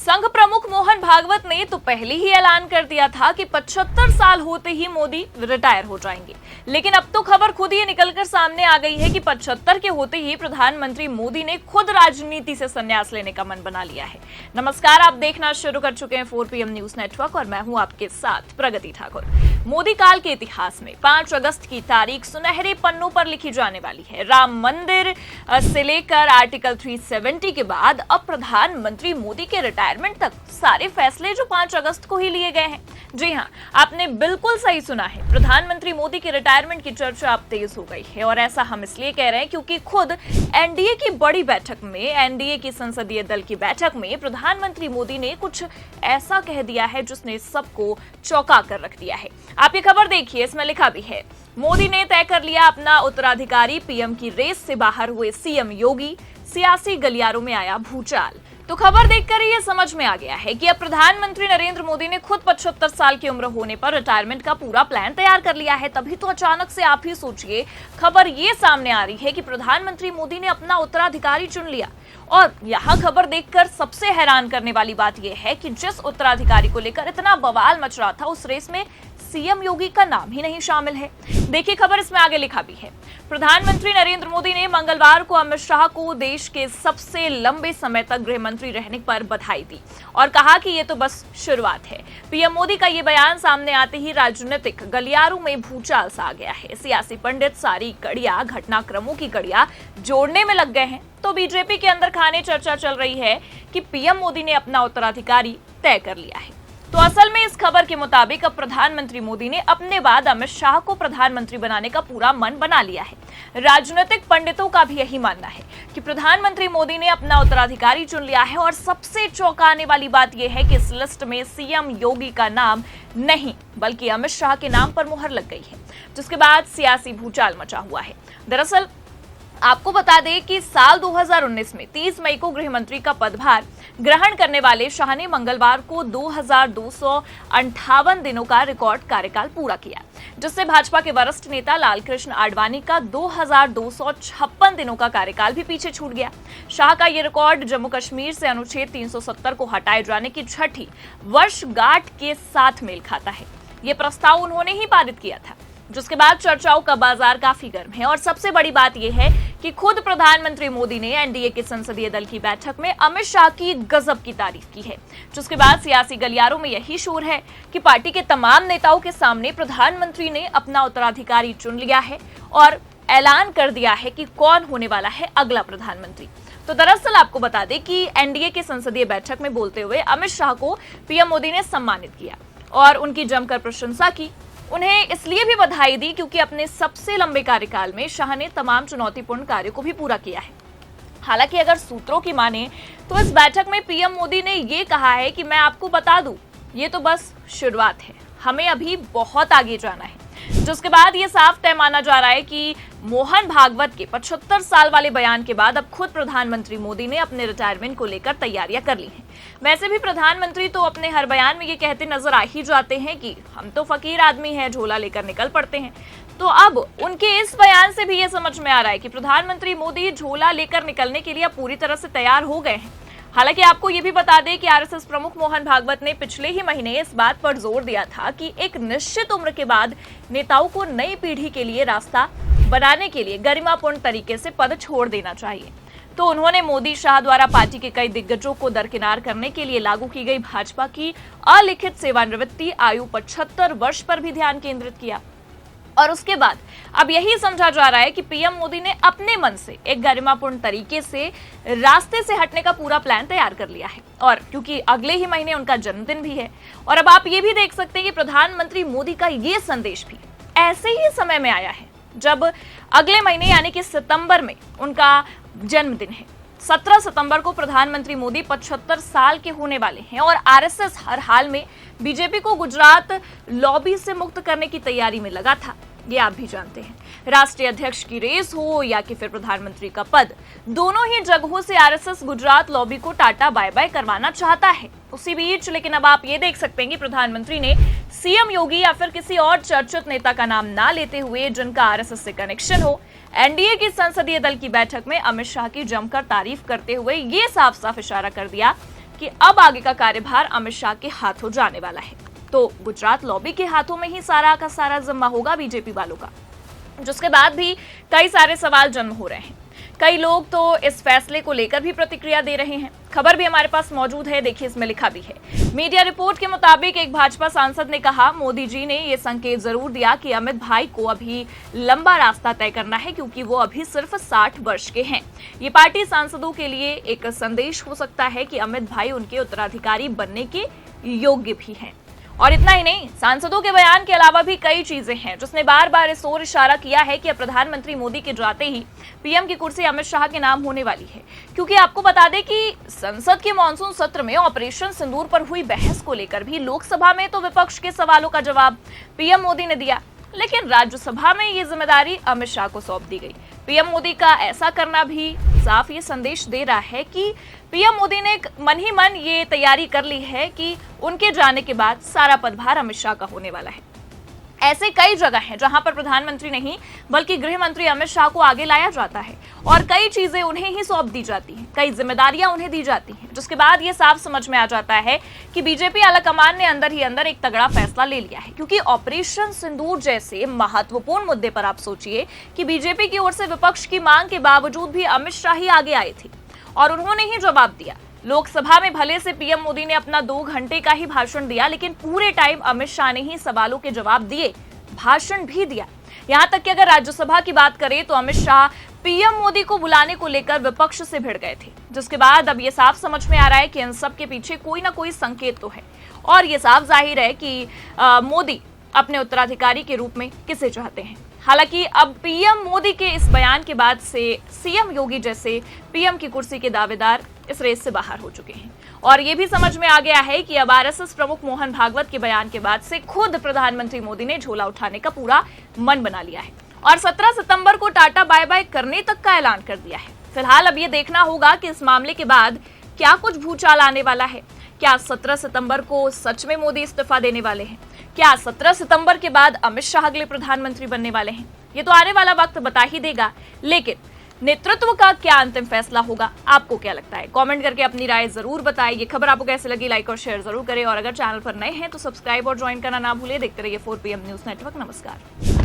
संघ प्रमुख मोहन भागवत ने तो पहले ही ऐलान कर दिया था कि 75 साल होते ही मोदी रिटायर हो जाएंगे, लेकिन अब तो खबर खुद ही निकलकर सामने आ गई है कि 75 के होते ही प्रधानमंत्री मोदी ने खुद राजनीति से संन्यास लेने का मन बना लिया है। नमस्कार, आप देखना शुरू कर चुके हैं 4PM न्यूज नेटवर्क और मैं हूं आपके साथ प्रगति ठाकुर। मोदी काल के इतिहास में 5 अगस्त की तारीख सुनहरे पन्नों पर लिखी जाने वाली है। राम मंदिर से लेकर आर्टिकल 370 के बाद अब प्रधानमंत्री मोदी के रिटायरमेंट तक सारे फैसले जो 5 अगस्त को ही लिए गए हैं। जी हां, आपने बिल्कुल सही सुना है। प्रधानमंत्री मोदी के रिटायरमेंट की चर्चा अब तेज हो गई है और ऐसा हम इसलिए कह रहे हैं क्योंकि खुद एनडीए की बड़ी बैठक में, एनडीए की संसदीय दल की बैठक में प्रधानमंत्री मोदी ने कुछ ऐसा कह दिया है जिसने सबको चौंका कर रख दिया है। आप ये खबर देखिए, इसमें लिखा भी है, मोदी ने तय कर लिया अपना उत्तराधिकारी, पीएम की रेस से बाहर हुए सीएम योगी, सियासी गलियारों में आया भूचाल। तो खबर देखकर ये समझ में आ गया है कि अब प्रधानमंत्री नरेंद्र मोदी ने खुद 75 साल की उम्र होने पर रिटायरमेंट का पूरा प्लान तैयार कर लिया है। तभी तो अचानक से आप ही सोचिए, खबर ये सामने आ रही है कि प्रधानमंत्री मोदी ने अपना उत्तराधिकारी चुन लिया। और यहाँ खबर देखकर सबसे हैरान करने वाली बात यह है कि जिस उत्तराधिकारी को लेकर इतना बवाल मच रहा था, उस रेस में सीएम योगी का नाम ही नहीं शामिल है। देखिए खबर इसमें आगे लिखा भी है, प्रधानमंत्री नरेंद्र मोदी ने मंगलवार को अमित शाह को देश के सबसे लंबे समय तक गृह मंत्री रहने पर बधाई दी और कहा कि ये तो बस शुरुआत है। पीएम मोदी का ये बयान सामने आते ही राजनीतिक गलियारों में भूचाल सा आ गया है। सियासी पंडित सारी कड़ियां, घटनाक्रमों की कड़ियां जोड़ने में लग गए हैं। तो बीजेपी के अंदर खाने चर्चा चल रही है कि पीएम मोदी ने अपना उत्तराधिकारी तय कर लिया है। तो असल में इस खबर के मुताबिक अब प्रधानमंत्री मोदी ने अपने बाद अमित शाह को प्रधानमंत्री बनाने का पूरा मन बना लिया है। राजनीतिक पंडितों का भी यही मानना है कि प्रधानमंत्री मोदी ने अपना उत्तराधिकारी चुन लिया है और सबसे चौंकाने वाली बात यह है कि इस लिस्ट में सीएम योगी का नाम नहीं बल्कि अमित शाह के नाम पर मुहर लग गई है, जिसके बाद सियासी भूचाल मचा हुआ है। दरअसल आपको बता दें कि साल 2019 में 30 मई को गृह मंत्री का पदभार ग्रहण करने वाले शाह ने मंगलवार को 2258 दिनों का रिकॉर्ड कार्यकाल पूरा किया, जिससे भाजपा के वरिष्ठ नेता लालकृष्ण आडवाणी का 2256 दिनों का कार्यकाल भी पीछे छूट गया। शाह का ये रिकॉर्ड जम्मू कश्मीर से अनुच्छेद 370 को हटाए जाने की छठी वर्षगांठ के साथ मेल खाता है। ये प्रस्ताव उन्होंने ही पारित किया था, जिसके बाद चर्चाओं का बाजार काफी गर्म है। और सबसे बड़ी बात यह है कि खुद प्रधानमंत्री मोदी ने एनडीए के संसदीय दल की बैठक में अमित शाह की गजब की तारीफ की है, जिसके बाद सियासी गलियारों में यही शोर है कि पार्टी के तमाम नेताओं के सामने प्रधानमंत्री ने अपना उत्तराधिकारी चुन लिया है और ऐलान कर दिया है कि कौन होने वाला है अगला प्रधानमंत्री। तो दरअसल आपको बता दें कि एनडीए के संसदीय बैठक में बोलते हुए अमित शाह को पीएम मोदी ने सम्मानित किया और उनकी जमकर प्रशंसा की। उन्हें इसलिए भी बधाई दी क्योंकि अपने सबसे लंबे कार्यकाल में शाह ने तमाम चुनौतीपूर्ण कार्यों को भी पूरा किया है। हालांकि अगर सूत्रों की माने तो इस बैठक में पीएम मोदी ने ये कहा है कि मैं आपको बता दूं, ये तो बस शुरुआत है, हमें अभी बहुत आगे जाना है। जिसके बाद ये साफ तय माना जा रहा है कि मोहन भागवत के 75 साल वाले बयान के बाद अब खुद प्रधानमंत्री मोदी ने अपने रिटायरमेंट को लेकर तैयारियां कर ली हैं। वैसे भी प्रधानमंत्री तो अपने हर बयान में ये कहते नजर आ ही जाते हैं कि हम तो फकीर आदमी हैं, झोला लेकर निकल पड़ते हैं। तो अब उनके इस बयान से भी ये समझ में आ रहा है कि प्रधानमंत्री मोदी झोला लेकर निकलने के लिए अब पूरी तरह से तैयार हो गए हैं। हालांकि आपको ये भी बता दें कि आरएसएस प्रमुख मोहन भागवत ने पिछले ही महीने इस बात पर जोर दिया था कि एक निश्चित उम्र के बाद नेताओं को नई पीढ़ी के लिए रास्ता बनाने के लिए गरिमापूर्ण तरीके से पद छोड़ देना चाहिए। तो उन्होंने मोदी शाह द्वारा पार्टी के कई दिग्गजों को दरकिनार करने के लिए लागू की गई भाजपा की अलिखित सेवानिवृत्ति आयु 75 वर्ष पर भी ध्यान केंद्रित किया। और उसके बाद अब यही समझा जा रहा है कि पीएम मोदी ने अपने मन से एक गरिमापूर्ण तरीके से रास्ते से हटने का पूरा प्लान तैयार कर लिया है। और क्योंकि अगले ही महीने उनका जन्मदिन भी है और अब आप ये भी देख सकते हैं कि प्रधानमंत्री मोदी का ये संदेश भी ऐसे ही समय में आया है जब अगले महीने यानी कि सितंबर में उनका जन्मदिन है। 17 सितंबर को प्रधानमंत्री मोदी 75 साल के होने वाले हैं और आरएसएस हर हाल में बीजेपी को गुजरात लॉबी से मुक्त करने की तैयारी में लगा था, ये आप भी जानते हैं। राष्ट्रीय अध्यक्ष की रेस हो या कि फिर प्रधानमंत्री का पद, दोनों ही जगहों से आरएसएस गुजरात लॉबी को टाटा बाय बाय करवाना चाहता है। उसी बीच लेकिन अब आप ये देख सकते हैं कि प्रधानमंत्री ने सीएम योगी या फिर किसी और चर्चित नेता का नाम ना लेते हुए जिनका आरएसएस से कनेक्शन हो, एनडीए की संसदीय दल की बैठक में अमित शाह की जमकर तारीफ करते हुए ये साफ साफ इशारा कर दिया कि अब आगे का कार्यभार अमित शाह के हाथों जाने वाला है। तो गुजरात लॉबी के हाथों में ही सारा का सारा जिम्मा होगा बीजेपी वालों का, जिसके बाद भी कई सारे सवाल जन्म हो रहे हैं। कई लोग तो इस फैसले को लेकर भी प्रतिक्रिया दे रहे हैं। खबर भी हमारे पास मौजूद है, देखिए इसमें लिखा भी है। मीडिया रिपोर्ट के मुताबिक एक भाजपा सांसद ने कहा, मोदी जी ने ये संकेत जरूर दिया कि अमित भाई को अभी लंबा रास्ता तय करना है, क्योंकि वो अभी सिर्फ 60 वर्ष के हैं। ये पार्टी सांसदों के लिए एक संदेश हो सकता है कि अमित भाई उनके उत्तराधिकारी बनने के योग्य भी हैं। और इतना ही नहीं, सांसदों के बयान के अलावा भी कई चीजें हैं जिसने बार बार इस ओर इशारा किया है कि अब प्रधानमंत्री मोदी के जाते ही पीएम की कुर्सी अमित शाह के नाम होने वाली है। क्योंकि आपको बता दें कि संसद के मानसून सत्र में ऑपरेशन सिंदूर पर हुई बहस को लेकर भी लोकसभा में तो विपक्ष के सवालों का जवाब पीएम मोदी ने दिया, लेकिन राज्यसभा में ये जिम्मेदारी अमित शाह को सौंप दी गई। पीएम मोदी का ऐसा करना भी साफ ये संदेश दे रहा है कि पीएम मोदी ने मन ही मन ये तैयारी कर ली है कि उनके जाने के बाद सारा पदभार अमित शाह का होने वाला है। ऐसे कई जगह हैं जहां पर प्रधानमंत्री नहीं बल्कि गृह मंत्री अमित शाह को आगे लाया जाता है और कई चीजें उन्हें ही सौंप दी जाती हैं, कई जिम्मेदारियां उन्हें दी जाती हैं, जिसके बाद ये साफ समझ में आ जाता है कि बीजेपी आलाकमान ने अंदर ही अंदर एक तगड़ा फैसला ले लिया है। क्योंकि ऑपरेशन सिंदूर जैसे महत्वपूर्ण मुद्दे पर आप सोचिए कि बीजेपी की ओर से विपक्ष की मांग के बावजूद भी अमित शाह ही आगे आए थे और उन्होंने ही जवाब दिया। लोकसभा में भले से पीएम मोदी ने अपना 2 घंटे का ही भाषण दिया, लेकिन पूरे टाइम अमित शाह ने ही सवालों के जवाब दिए, भाषण भी दिया। यहां तक कि अगर राज्यसभा की बात करें तो अमित शाह पीएम मोदी को बुलाने को लेकर विपक्ष से भिड़ गए थे, जिसके बाद अब ये साफ समझ में आ रहा है कि इन सब के पीछे कोई ना कोई संकेत तो है और ये साफ जाहिर है कि मोदी अपने उत्तराधिकारी के रूप में किसे चाहते हैं। हालांकि अब पीएम मोदी के इस बयान के बाद से सीएम योगी जैसे पीएम की कुर्सी के दावेदार इस रेस से बाहर हो चुके हैं और ये भी समझ में आ गया है कि अब आरएसएस प्रमुख मोहन भागवत के बयान के बाद से खुद प्रधानमंत्री मोदी ने झोला उठाने का पूरा मन बना लिया है और 17 सितंबर को टाटा बाय बाय करने तक का ऐलान कर दिया है। फिलहाल अब ये देखना होगा कि इस मामले के बाद क्या कुछ भूचाल आने वाला है। क्या 17 सितंबर को सच में मोदी इस्तीफा देने वाले हैं? क्या 17 सितंबर के बाद अमित शाह अगले प्रधानमंत्री बनने वाले हैं? ये तो आने वाला वक्त बता ही देगा, लेकिन नेतृत्व का क्या अंतिम फैसला होगा, आपको क्या लगता है? कमेंट करके अपनी राय जरूर बताएं। ये खबर आपको कैसे लगी, लाइक और शेयर जरूर करें और अगर चैनल पर नए हैं तो सब्सक्राइब और ज्वाइन करना ना भूलें। देखते रहिए 4PM न्यूज नेटवर्क। नमस्कार।